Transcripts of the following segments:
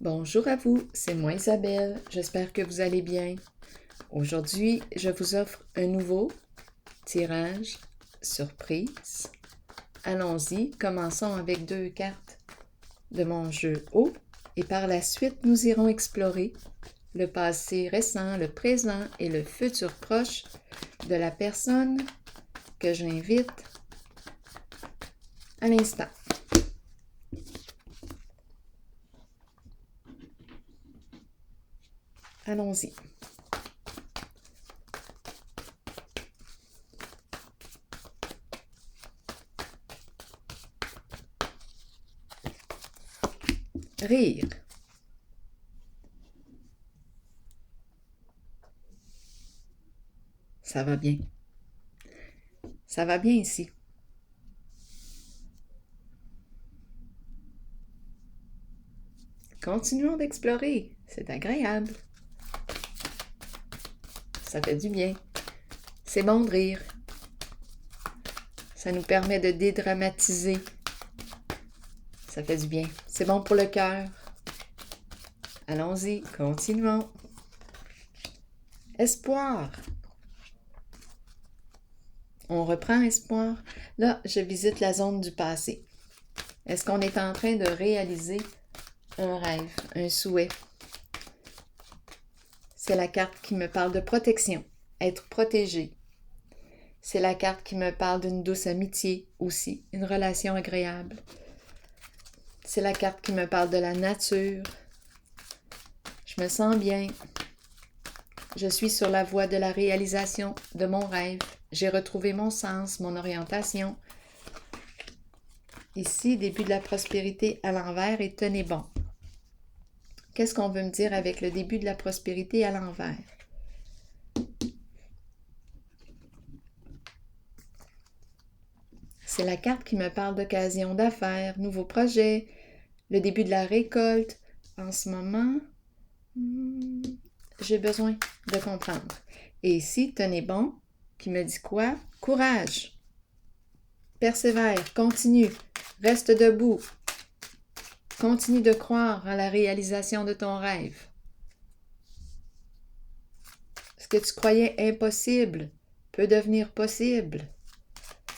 Bonjour à vous, c'est moi Isabelle, j'espère que vous allez bien. Aujourd'hui, je vous offre un nouveau tirage surprise. Allons-y, commençons avec 2 cartes de mon jeu haut et par la suite, nous irons explorer le passé récent, le présent et le futur proche de la personne que j'invite à l'instant. Allons-y. Rire. Ça va bien. Ça va bien ici. Continuons d'explorer. C'est agréable. Ça fait du bien. C'est bon de rire. Ça nous permet de dédramatiser. Ça fait du bien. C'est bon pour le cœur. Allons-y, continuons. Espoir. On reprend espoir. Là, je visite la zone du passé. Est-ce qu'on est en train de réaliser un rêve, un souhait? C'est la carte qui me parle de protection, être protégé. C'est la carte qui me parle d'une douce amitié aussi, une relation agréable. C'est la carte qui me parle de la nature. Je me sens bien. Je suis sur la voie de la réalisation de mon rêve. J'ai retrouvé mon sens, mon orientation. Ici, début de la prospérité à l'envers et tenez bon. Qu'est-ce qu'on veut me dire avec le début de la prospérité à l'envers? C'est la carte qui me parle d'occasion d'affaires, nouveaux projets, le début de la récolte. En ce moment, j'ai besoin de comprendre. Et ici, tenez bon, qui me dit quoi? Courage. Persévère, continue, reste debout. Continue de croire à la réalisation de ton rêve. Ce que tu croyais impossible peut devenir possible.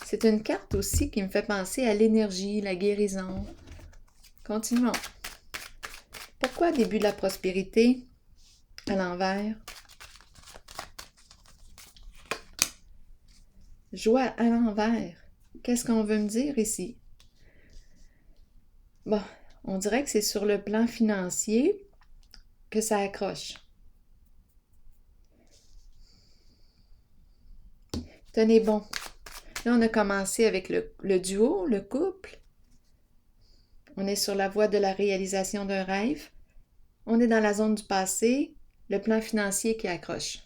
C'est une carte aussi qui me fait penser à l'énergie, la guérison. Continuons. Pourquoi début de la prospérité à l'envers? Joie à l'envers. Qu'est-ce qu'on veut me dire ici? Bon, on dirait que c'est sur le plan financier que ça accroche. Tenez bon. Là, on a commencé avec le duo, le couple. On est sur la voie de la réalisation d'un rêve. On est dans la zone du passé, le plan financier qui accroche.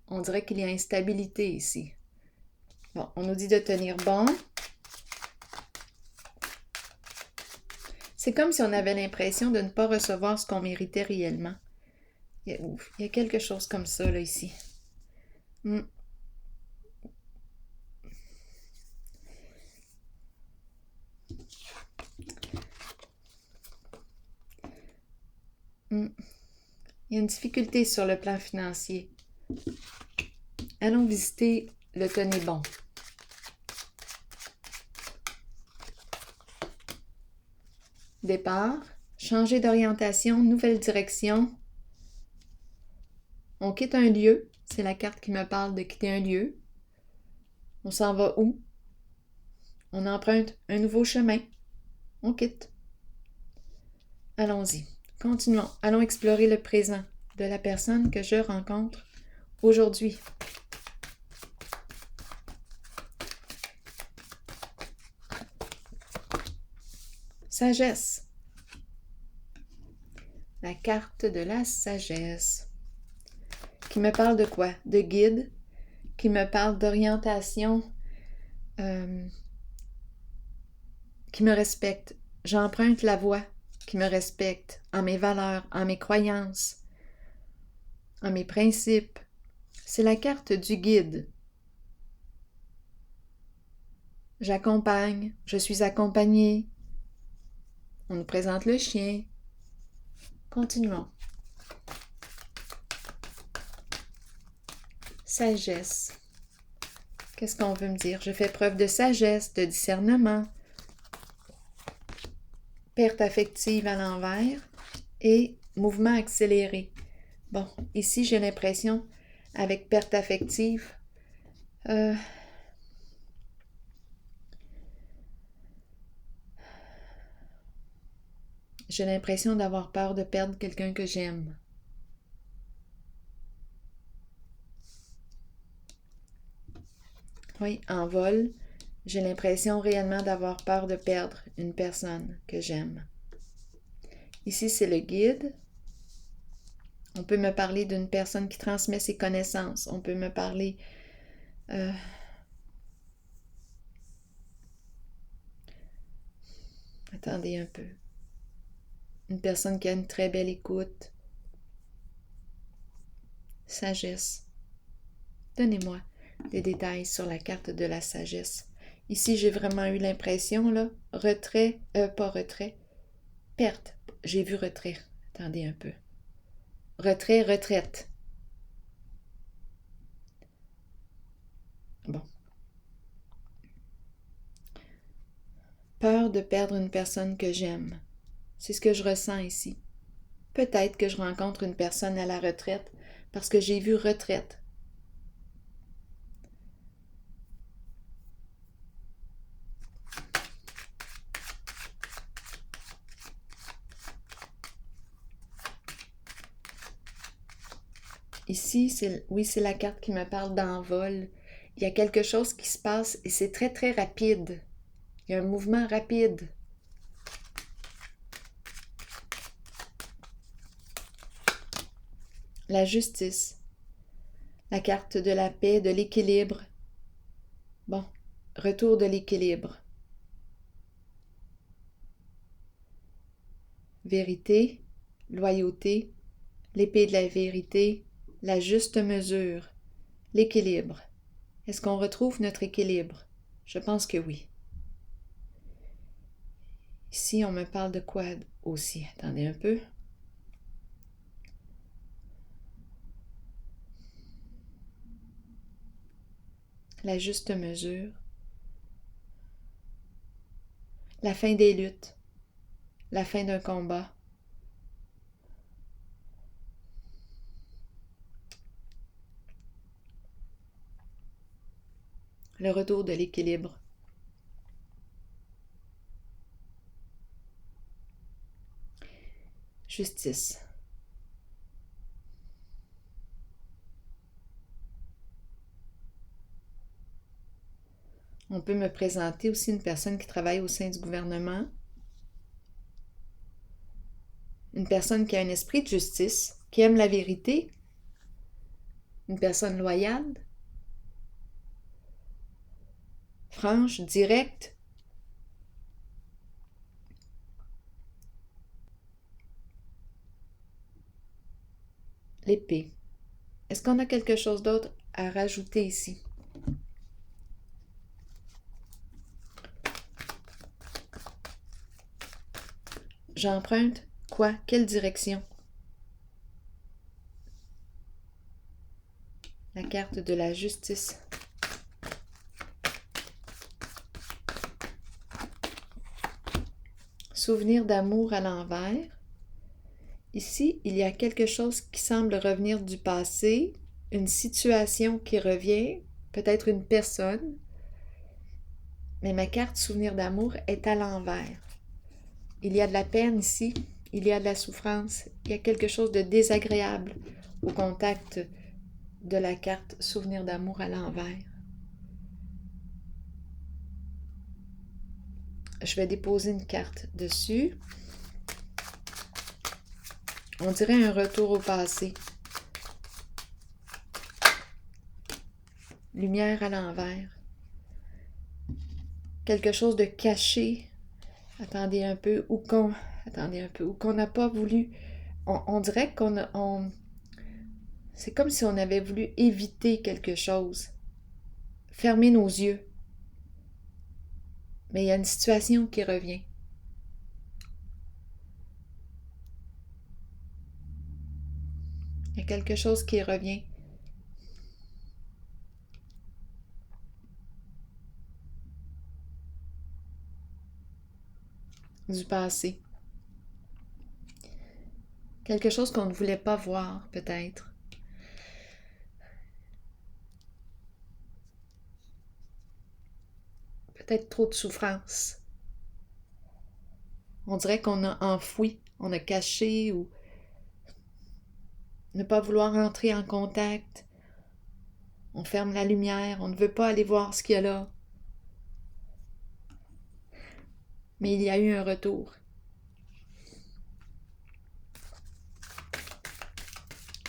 On dirait qu'il y a instabilité ici. Bon, on nous dit de tenir bon. C'est comme si on avait l'impression de ne pas recevoir ce qu'on méritait réellement. Il y a quelque chose comme ça, là, ici. Il y a une difficulté sur le plan financier. Allons visiter le tenez bon. Départ, changer d'orientation, nouvelle direction. On quitte un lieu. C'est la carte qui me parle de quitter un lieu. On s'en va où? On emprunte un nouveau chemin. On quitte. Allons-y. Continuons. Allons explorer le présent de la personne que je rencontre aujourd'hui. Sagesse. La carte de la sagesse. Qui me parle de quoi? De guide. Qui me parle d'orientation. Qui me respecte. J'emprunte la voie qui me respecte en mes valeurs, en mes croyances, en mes principes. C'est la carte du guide. J'accompagne, je suis accompagnée. On nous présente le chien. Continuons. Sagesse. Qu'est-ce qu'on veut me dire? Je fais preuve de sagesse, de discernement. Perte affective à l'envers et mouvement accéléré. Bon, ici, j'ai l'impression, avec perte affective, j'ai l'impression d'avoir peur de perdre quelqu'un que j'aime. Oui, en vol, j'ai l'impression réellement d'avoir peur de perdre une personne que j'aime. Ici, c'est le guide. On peut me parler d'une personne qui transmet ses connaissances. On peut me parler attendez un peu. Une personne qui a une très belle écoute. Sagesse. Donnez-moi des détails sur la carte de la sagesse. Ici, j'ai vraiment eu l'impression, là, retrait, pas retrait, perte. J'ai vu retrait. Attendez un peu. Retrait, retraite. Bon. Peur de perdre une personne que j'aime. C'est ce que je ressens ici. Peut-être que je rencontre une personne à la retraite parce que j'ai vu retraite. Ici, c'est la carte qui me parle d'envol. Il y a quelque chose qui se passe et c'est très, très rapide. Il y a un mouvement rapide. La justice. La carte de la paix, de l'équilibre. Bon, retour de l'équilibre. Vérité, loyauté, l'épée de la vérité, la juste mesure, l'équilibre. Est-ce qu'on retrouve notre équilibre? Je pense que oui. Ici, on me parle de quoi aussi? Attendez un peu. La juste mesure. La fin des luttes. La fin d'un combat. Le retour de l'équilibre. Justice. On peut me présenter aussi une personne qui travaille au sein du gouvernement. Une personne qui a un esprit de justice, qui aime la vérité. Une personne loyale. Franche, directe. L'épée. Est-ce qu'on a quelque chose d'autre à rajouter ici? J'emprunte quoi? Quelle direction? La carte de la justice. Souvenir d'amour à l'envers. Ici, il y a quelque chose qui semble revenir du passé, une situation qui revient, peut-être une personne, mais ma carte souvenir d'amour est à l'envers. Il y a de la peine ici, il y a de la souffrance, il y a quelque chose de désagréable au contact de la carte souvenir d'amour à l'envers. Je vais déposer une carte dessus. On dirait un retour au passé. Lumière à l'envers. Quelque chose de caché. Attendez un peu, ou qu'on n'a pas voulu. On dirait c'est comme si on avait voulu éviter quelque chose. Fermer nos yeux. Mais il y a une situation qui revient. Il y a quelque chose qui revient. Du passé. Quelque chose qu'on ne voulait pas voir, peut-être. Peut-être trop de souffrance. On dirait qu'on a enfoui, on a caché ou ne pas vouloir entrer en contact. On ferme la lumière, on ne veut pas aller voir ce qu'il y a là. Mais il y a eu un retour.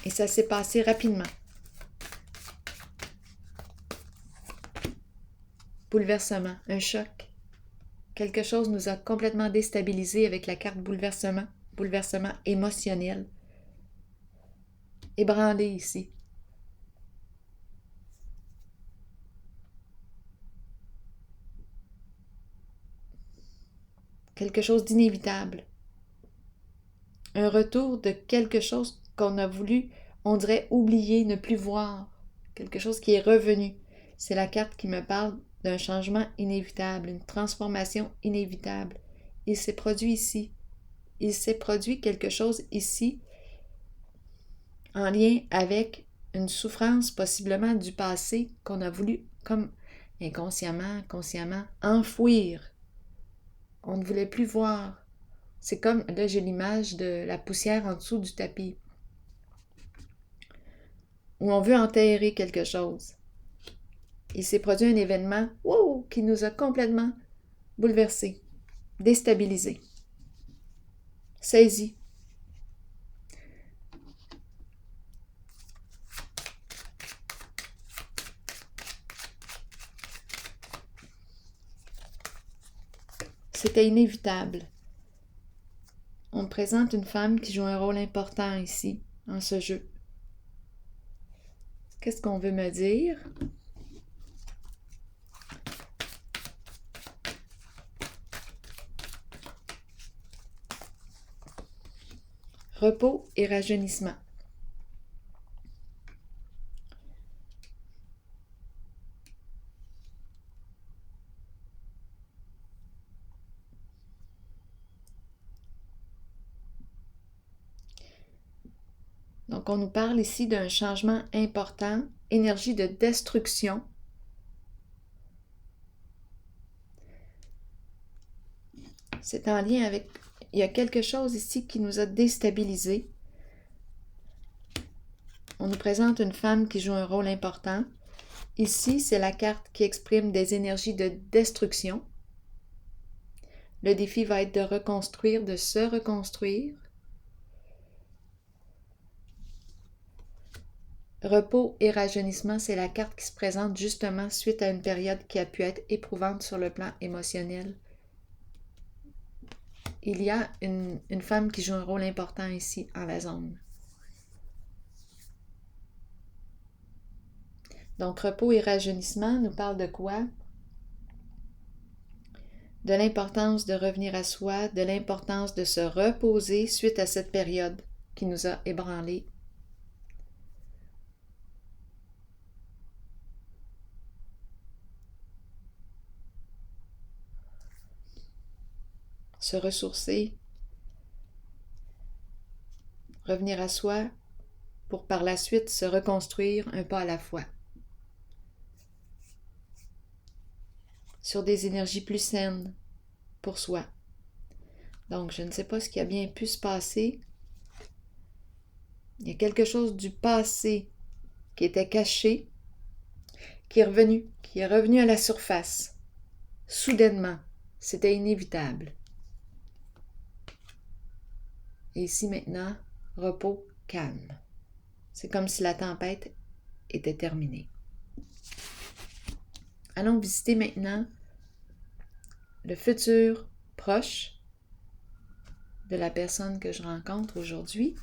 Et ça s'est passé rapidement. Bouleversement, un choc. Quelque chose nous a complètement déstabilisés avec la carte bouleversement, bouleversement émotionnel. Ébranlé ici. Quelque chose d'inévitable. Un retour de quelque chose qu'on a voulu, on dirait, oublier, ne plus voir. Quelque chose qui est revenu. C'est la carte qui me parle d'un changement inévitable, une transformation inévitable. Il s'est produit ici. Il s'est produit quelque chose ici en lien avec une souffrance possiblement du passé qu'on a voulu, comme inconsciemment, consciemment, enfouir. On ne voulait plus voir. C'est comme, là j'ai l'image de la poussière en dessous du tapis, où on veut enterrer quelque chose. Il s'est produit un événement qui nous a complètement bouleversés, déstabilisés, saisis. C'était inévitable. On me présente une femme qui joue un rôle important ici, en ce jeu. Qu'est-ce qu'on veut me dire? Repos et rajeunissement. Donc, on nous parle ici d'un changement important, énergie de destruction. C'est en lien avec... Il y a quelque chose ici qui nous a déstabilisés. On nous présente une femme qui joue un rôle important. Ici, c'est la carte qui exprime des énergies de destruction. Le défi va être de reconstruire, de se reconstruire. Repos et rajeunissement, c'est la carte qui se présente justement suite à une période qui a pu être éprouvante sur le plan émotionnel. Il y a une femme qui joue un rôle important ici en la zone. Donc, repos et rajeunissement nous parle de quoi? De l'importance de revenir à soi, de l'importance de se reposer suite à cette période qui nous a ébranlés. Se ressourcer, revenir à soi pour par la suite se reconstruire un pas à la fois. Sur des énergies plus saines pour soi. Donc, je ne sais pas ce qui a bien pu se passer. Il y a quelque chose du passé qui était caché, qui est revenu à la surface. Soudainement, c'était inévitable. Et ici maintenant, repos, calme. C'est comme si la tempête était terminée. Allons visiter maintenant le futur proche de la personne que je rencontre aujourd'hui.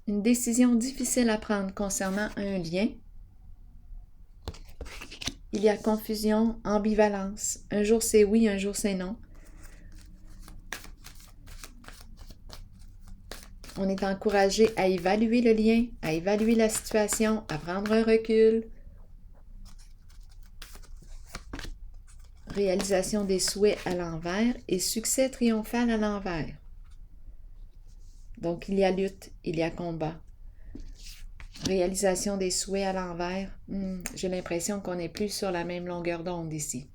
Une décision difficile à prendre concernant un lien. il y a confusion, ambivalence. Un jour c'est oui, un jour c'est non. On est encouragé à évaluer le lien, à évaluer la situation, à prendre un recul. Réalisation des souhaits à l'envers et succès triomphal à l'envers. Donc, il y a lutte, il y a combat. Réalisation des souhaits à l'envers. J'ai l'impression qu'on n'est plus sur la même longueur d'onde ici.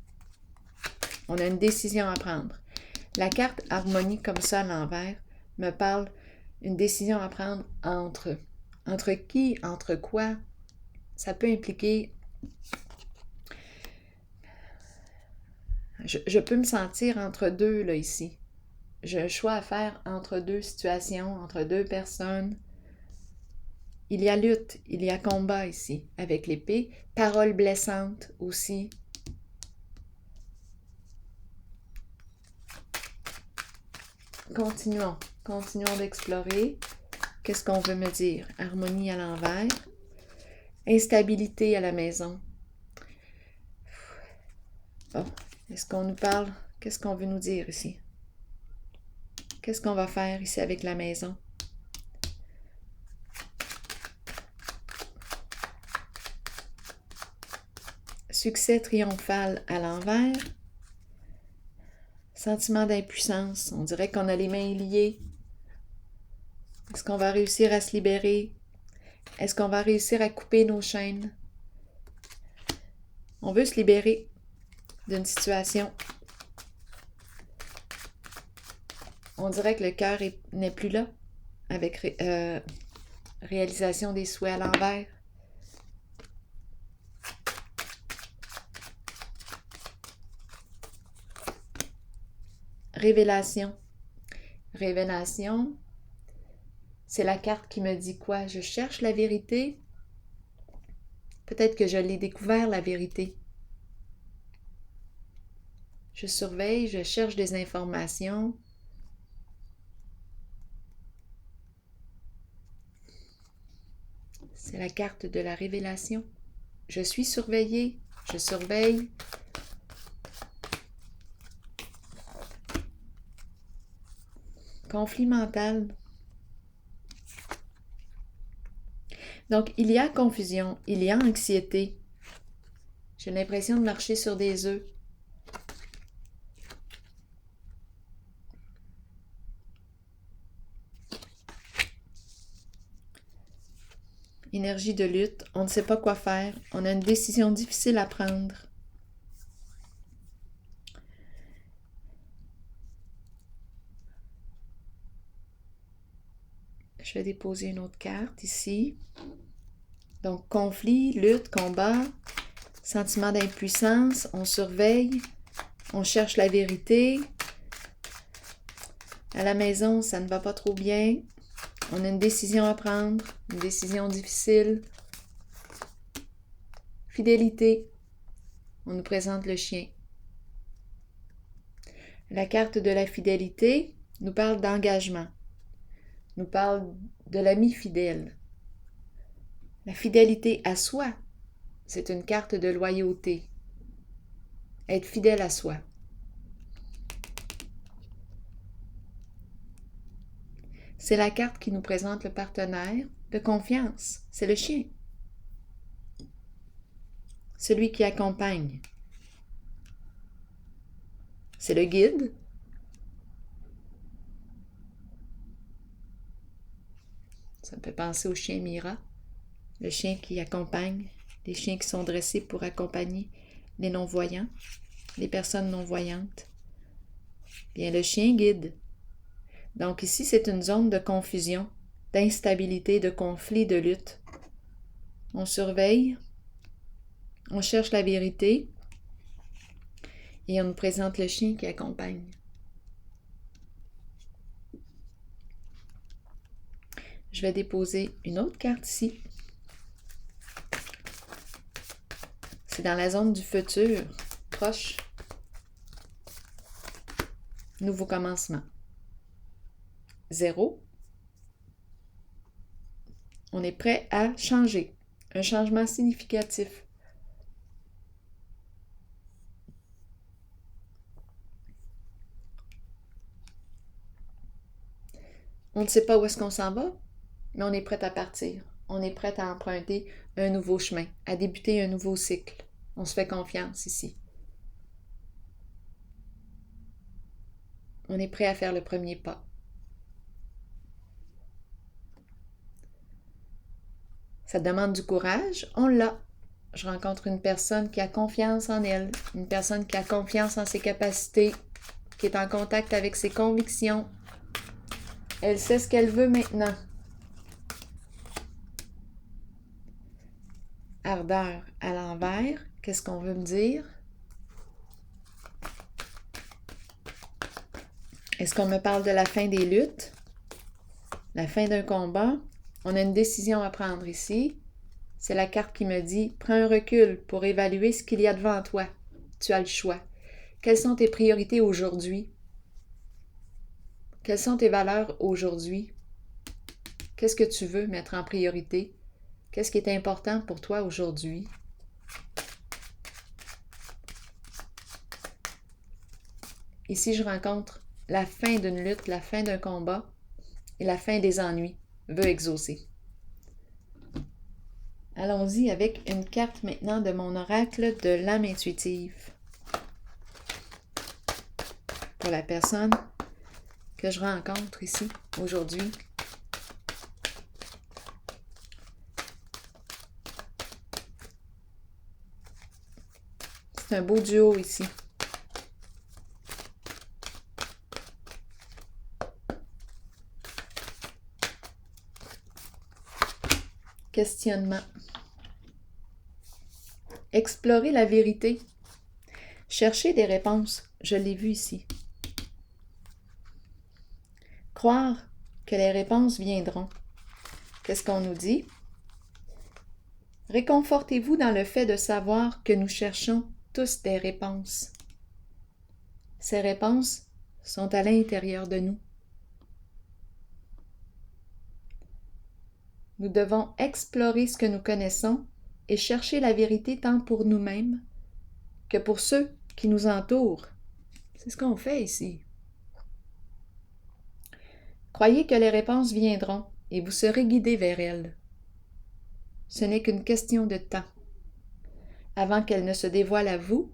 On a une décision à prendre. La carte harmonie comme ça à l'envers me parle d'une décision à prendre entre. Entre qui, entre quoi? Ça peut impliquer... Je peux me sentir entre deux, là, ici. J'ai un choix à faire entre deux situations, entre deux personnes. Il y a lutte, il y a combat ici, avec l'épée. Paroles blessantes aussi. Continuons d'explorer. Qu'est-ce qu'on veut me dire? Harmonie à l'envers. Instabilité à la maison. Bon, est-ce qu'on nous parle? Qu'est-ce qu'on veut nous dire ici? Qu'est-ce qu'on va faire ici avec la maison? Succès triomphal à l'envers. Sentiment d'impuissance. On dirait qu'on a les mains liées. Est-ce qu'on va réussir à se libérer? Est-ce qu'on va réussir à couper nos chaînes? On veut se libérer d'une situation. On dirait que le cœur n'est plus là avec réalisation des souhaits à l'envers. Révélation. Révélation, c'est la carte qui me dit quoi? Je cherche la vérité. Peut-être que je l'ai découvert, la vérité. Je surveille, je cherche des informations. C'est la carte de la révélation. Je suis surveillée, je surveille. Conflit mental. Donc, il y a confusion, il y a anxiété. J'ai l'impression de marcher sur des œufs. Énergie de lutte, on ne sait pas quoi faire, on a une décision difficile à prendre. Je vais déposer une autre carte ici. Donc, conflit, lutte, combat, sentiment d'impuissance, on surveille, on cherche la vérité. À la maison, ça ne va pas trop bien. On a une décision à prendre, une décision difficile. Fidélité, on nous présente le chien. La carte de la fidélité nous parle d'engagement, nous parle de l'ami fidèle. La fidélité à soi, c'est une carte de loyauté. Être fidèle à soi. C'est la carte qui nous présente le partenaire de confiance. C'est le chien. Celui qui accompagne. C'est le guide. Ça me fait penser au chien Mira. Le chien qui accompagne. Les chiens qui sont dressés pour accompagner les non-voyants, les personnes non-voyantes. Bien, le chien guide. Donc ici, c'est une zone de confusion, d'instabilité, de conflit, de lutte. On surveille, on cherche la vérité et on nous présente le chien qui accompagne. Je vais déposer une autre carte ici. C'est dans la zone du futur, proche. Nouveau commencement. 0. On est prêt à changer. Un changement significatif. On ne sait pas où est-ce qu'on s'en va, mais on est prêt à partir. On est prêt à emprunter un nouveau chemin, à débuter un nouveau cycle. On se fait confiance ici. On est prêt à faire le premier pas. Ça demande du courage, on l'a. Je rencontre une personne qui a confiance en elle, une personne qui a confiance en ses capacités, qui est en contact avec ses convictions. Elle sait ce qu'elle veut maintenant. Ardeur à l'envers, qu'est-ce qu'on veut me dire? Est-ce qu'on me parle de la fin des luttes? La fin d'un combat? On a une décision à prendre ici. C'est la carte qui me dit « Prends un recul pour évaluer ce qu'il y a devant toi. Tu as le choix. Quelles sont tes priorités aujourd'hui? Quelles sont tes valeurs aujourd'hui? Qu'est-ce que tu veux mettre en priorité? Qu'est-ce qui est important pour toi aujourd'hui? » Ici, je rencontre la fin d'une lutte, la fin d'un combat et la fin des ennuis. Veut exaucer. Allons-y avec une carte maintenant de mon oracle de l'âme intuitive. Pour la personne que je rencontre ici, aujourd'hui. C'est un beau duo ici. Questionnement. Explorer la vérité. Chercher des réponses. Je l'ai vu ici. Croire que les réponses viendront. Qu'est-ce qu'on nous dit? Réconfortez-vous dans le fait de savoir que nous cherchons tous des réponses. Ces réponses sont à l'intérieur de nous. Nous devons explorer ce que nous connaissons et chercher la vérité tant pour nous-mêmes que pour ceux qui nous entourent. C'est ce qu'on fait ici. Croyez que les réponses viendront et vous serez guidés vers elles. Ce n'est qu'une question de temps avant qu'elles ne se dévoilent à vous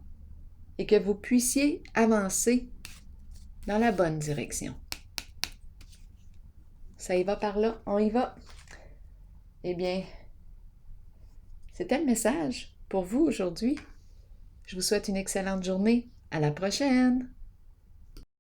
et que vous puissiez avancer dans la bonne direction. Ça y va par là, on y va. Eh bien, c'était le message pour vous aujourd'hui. Je vous souhaite une excellente journée. À la prochaine!